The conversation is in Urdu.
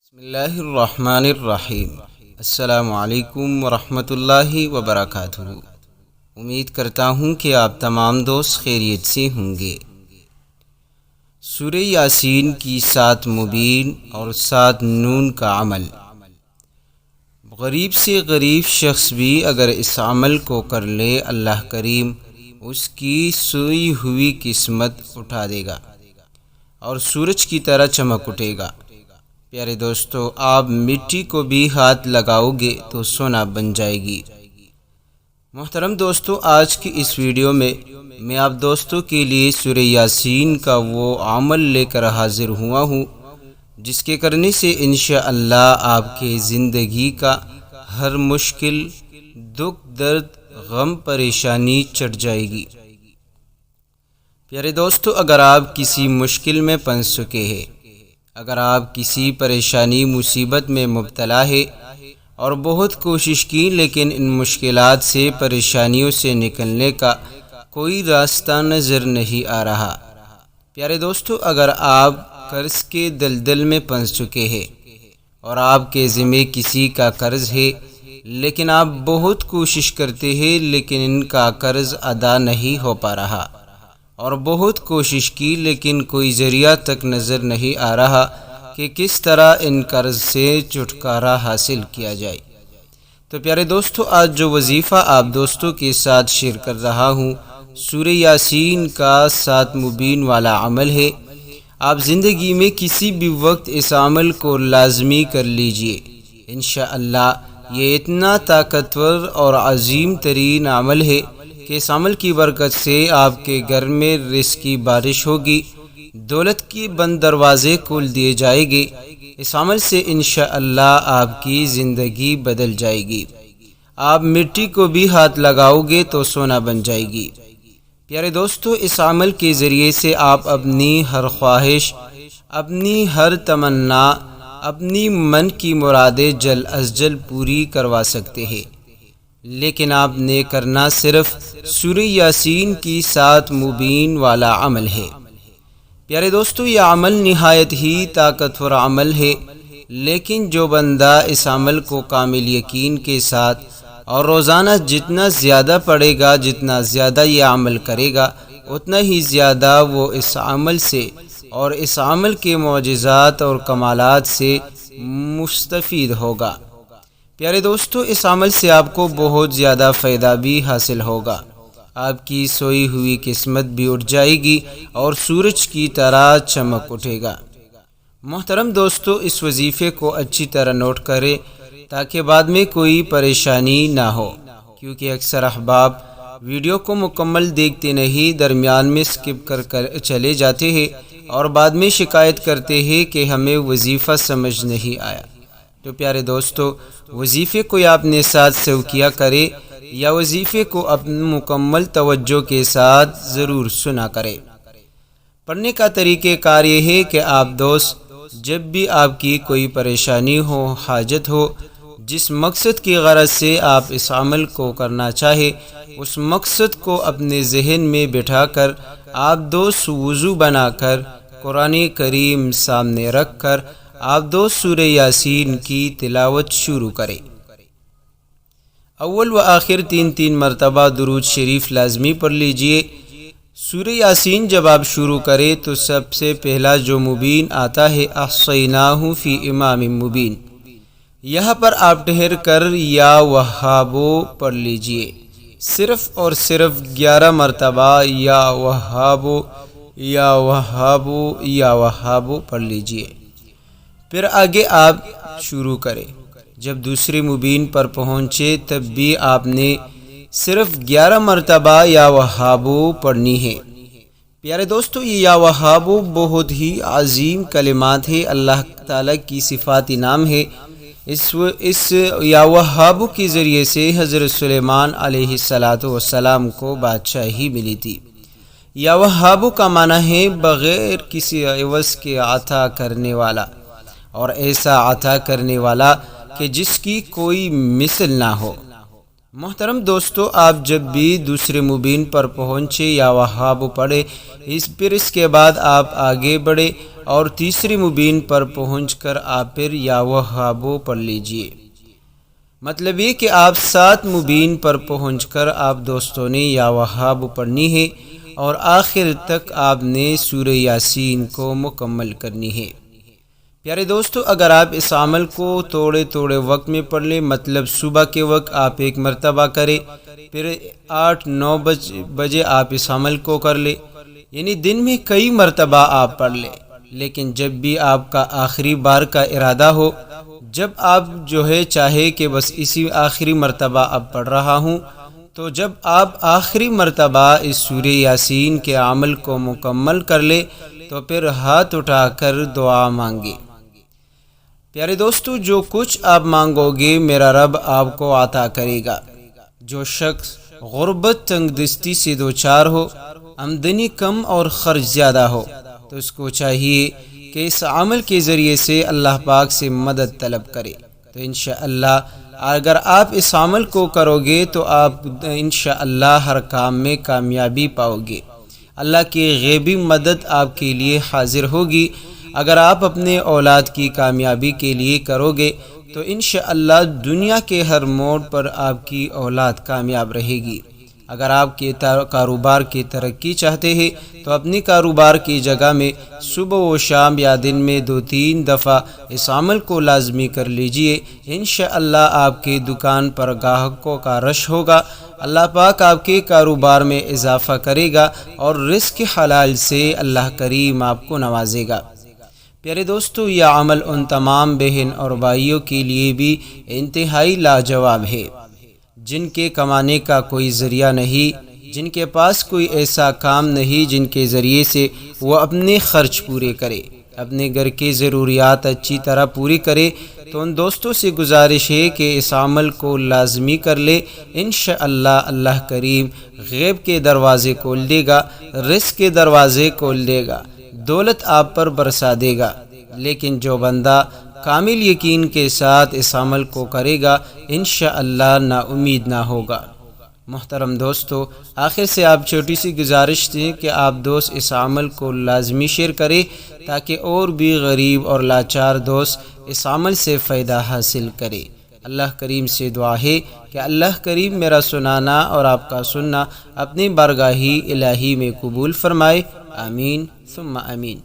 بسم اللہ الرحمن الرحیم۔ السلام علیکم ورحمۃ اللہ وبرکاتہ۔ امید کرتا ہوں کہ آپ تمام دوست خیریت سے ہوں گے۔ سورہ یاسین کی 7 مبین اور 7 نون کا عمل۔ غریب سے غریب شخص بھی اگر اس عمل کو کر لے، اللہ کریم اس کی سوئی ہوئی قسمت اٹھا دے گا اور سورج کی طرح چمک اٹھے گا۔ پیارے دوستو، آپ مٹی کو بھی ہاتھ لگاؤ گے تو سونا بن جائے گی۔ محترم دوستو، آج کی اس ویڈیو میں آپ دوستوں کے لیے سورہ یاسین کا وہ عمل لے کر حاضر ہوا ہوں جس کے کرنے سے انشاءاللہ آپ کے زندگی کا ہر مشکل، دکھ، درد، غم، پریشانی چٹ جائے گی۔ پیارے دوستو، اگر آپ کسی مشکل میں پھنس چکے ہیں، اگر آپ کسی پریشانی مصیبت میں مبتلا ہے اور بہت کوشش کی لیکن ان مشکلات سے، پریشانیوں سے نکلنے کا کوئی راستہ نظر نہیں آ رہا۔ پیارے دوستو، اگر آپ قرض کے دلدل میں پھنس چکے ہیں اور آپ کے ذمہ کسی کا قرض ہے لیکن آپ بہت کوشش کرتے ہیں لیکن ان کا قرض ادا نہیں ہو پا رہا، اور بہت کوشش کی لیکن کوئی ذریعہ تک نظر نہیں آ رہا کہ کس طرح ان قرض سے چھٹکارا حاصل کیا جائے، تو پیارے دوستو، آج جو وظیفہ آپ دوستوں کے ساتھ شیئر کر رہا ہوں، سورہ یاسین کا 7 مبین والا عمل ہے۔ آپ زندگی میں کسی بھی وقت اس عمل کو لازمی کر لیجئے۔ انشاءاللہ یہ اتنا طاقتور اور عظیم ترین عمل ہے کہ اس عمل کی برکت سے آپ کے گھر میں رزق کی بارش ہوگی، دولت کی بند دروازے کھول دیے جائیں گے۔ اس عمل سے انشاءاللہ آپ کی زندگی بدل جائے گی۔ آپ مٹی کو بھی ہاتھ لگاؤ گے تو سونا بن جائے گی۔ پیارے دوستو، اس عمل کے ذریعے سے آپ اپنی ہر خواہش، اپنی ہر تمنا، اپنی من کی مرادیں جلد از جلد پوری کروا سکتے ہیں، لیکن آپ نے کرنا صرف سورہ یاسین کی 7 مبین والا عمل ہے۔ پیارے دوستو، یہ عمل نہایت ہی طاقتور عمل ہے، لیکن جو بندہ اس عمل کو کامل یقین کے ساتھ اور روزانہ جتنا زیادہ پڑھے گا، جتنا زیادہ یہ عمل کرے گا، اتنا ہی زیادہ وہ اس عمل سے اور اس عمل کے معجزات اور کمالات سے مستفید ہوگا۔ پیارے دوستو، اس عمل سے آپ کو بہت زیادہ فائدہ بھی حاصل ہوگا۔ آپ کی سوئی ہوئی قسمت بھی اٹھ جائے گی اور سورج کی طرح چمک اٹھے گا۔ محترم دوستو، اس وظیفے کو اچھی طرح نوٹ کریں تاکہ بعد میں کوئی پریشانی نہ ہو، کیونکہ اکثر احباب ویڈیو کو مکمل دیکھتے نہیں، درمیان میں سکپ کر چلے جاتے ہیں اور بعد میں شکایت کرتے ہیں کہ ہمیں وظیفہ سمجھ نہیں آیا۔ تو پیارے دوستو، وظیفے کو یا اپنے ساتھ سیو کیا کرے یا وظیفے کو اپنی مکمل توجہ کے ساتھ ضرور سنا کرے۔ پڑھنے کا طریقہ کار یہ ہے کہ آپ دوست جب بھی آپ کی کوئی پریشانی ہو، حاجت ہو، جس مقصد کی غرض سے آپ اس عمل کو کرنا چاہے، اس مقصد کو اپنے ذہن میں بٹھا کر آپ دوست وضو بنا کر قرآن کریم سامنے رکھ کر آپ دوست سورہ یاسین کی تلاوت شروع کریں۔ اول و آخر 3 مرتبہ درود شریف لازمی پڑھ لیجئے۔ سورہ یاسین جب آپ شروع کریں تو سب سے پہلا جو مبین آتا ہے، احصیناہ فی امام مبین، یہاں پر آپ ٹھہر کر یا وہابو پڑھ لیجئے۔ صرف اور صرف 11 مرتبہ یا وہابو یا وہابو یا وہابو پڑھ لیجئے، پھر آگے آپ شروع کریں۔ جب دوسری مبین پر پہنچے تب بھی آپ نے صرف 11 مرتبہ یا وہابو پڑھنی ہے۔ پیارے دوستو، یہ یا وہابو بہت ہی عظیم کلمات ہے، اللہ تعالیٰ کی صفاتی نام ہے۔ اس یا وہابو کے ذریعے سے حضرت سلیمان علیہ السلام کو بادشاہی ملی تھی۔ یا وہابو کا معنی ہے بغیر کسی عوض کے عطا کرنے والا، اور ایسا عطا کرنے والا کہ جس کی کوئی مثل نہ ہو۔ محترم دوستو، آپ جب بھی دوسرے مبین پر پہنچے یا وہاب پڑھے، پھر اس کے بعد آپ آگے بڑھے اور تیسری مبین پر پہنچ کر آپ پھر یا وہاب پڑھ لیجئے۔ مطلب یہ کہ آپ 7 مبین پر پہنچ کر آپ دوستوں نے یا وہاب پڑھنی ہے اور آخر تک آپ نے سورہ یاسین کو مکمل کرنی ہے۔ پیارے دوستو، اگر آپ اس عمل کو تھوڑے وقت میں پڑھ لیں، مطلب صبح کے وقت آپ ایک مرتبہ کریں، پھر 8-9 بجے آپ اس عمل کو کر لیں، یعنی دن میں کئی مرتبہ آپ پڑھ لیں، لیکن جب بھی آپ کا آخری بار کا ارادہ ہو، جب آپ چاہے کہ بس اسی آخری مرتبہ اب پڑھ رہا ہوں، تو جب آپ آخری مرتبہ اس سورہ یاسین کے عمل کو مکمل کر لیں تو پھر ہاتھ اٹھا کر دعا مانگے۔ پیارے دوستو، جو کچھ آپ مانگو گے میرا رب آپ کو عطا کرے گا۔ جو شخص غربت تنگ دستی سے دوچار ہو، آمدنی کم اور خرچ زیادہ ہو، تو اس کو چاہیے کہ اس عمل کے ذریعے سے اللہ پاک سے مدد طلب کرے۔ تو انشاءاللہ اگر آپ اس عمل کو کرو گے تو آپ انشاءاللہ ہر کام میں کامیابی پاؤ گے۔ اللہ کی غیبی مدد آپ کے لیے حاضر ہوگی۔ اگر آپ اپنے اولاد کی کامیابی کے لیے کرو گے تو انشاءاللہ دنیا کے ہر موڑ پر آپ کی اولاد کامیاب رہے گی۔ اگر آپ کے کاروبار کی ترقی چاہتے ہیں تو اپنی کاروبار کی جگہ میں صبح و شام یا دن میں 2-3 دفعہ اس عمل کو لازمی کر لیجئے۔ انشاءاللہ آپ کی دکان پر گاہکوں کا رش ہوگا، اللہ پاک آپ کے کاروبار میں اضافہ کرے گا اور رزق حلال سے اللہ کریم آپ کو نوازے گا۔ پیارے دوستو، یہ عمل ان تمام بہن اور بھائیوں کے لیے بھی انتہائی لاجواب ہے جن کے کمانے کا کوئی ذریعہ نہیں، جن کے پاس کوئی ایسا کام نہیں جن کے ذریعے سے وہ اپنے خرچ پورے کرے، اپنے گھر کے ضروریات اچھی طرح پوری کرے۔ تو ان دوستوں سے گزارش ہے کہ اس عمل کو لازمی کر لے۔ انشاءاللہ اللہ کریم غیب کے دروازے کھول دے گا، رزق کے دروازے کھول دے گا، دولت آپ پر برسا دے گا۔ لیکن جو بندہ کامل یقین کے ساتھ اس عمل کو کرے گا انشاءاللہ نا امید نہ ہوگا۔ محترم دوستو، آخر سے آپ چھوٹی سی گزارش تھی کہ آپ دوست اس عمل کو لازمی شیئر کریں تاکہ اور بھی غریب اور لاچار دوست اس عمل سے فائدہ حاصل کرے۔ اللہ کریم سے دعا ہے کہ اللہ کریم میرا سنانا اور آپ کا سننا اپنی بارگاہ الہی میں قبول فرمائے۔ آمین ثم آمین۔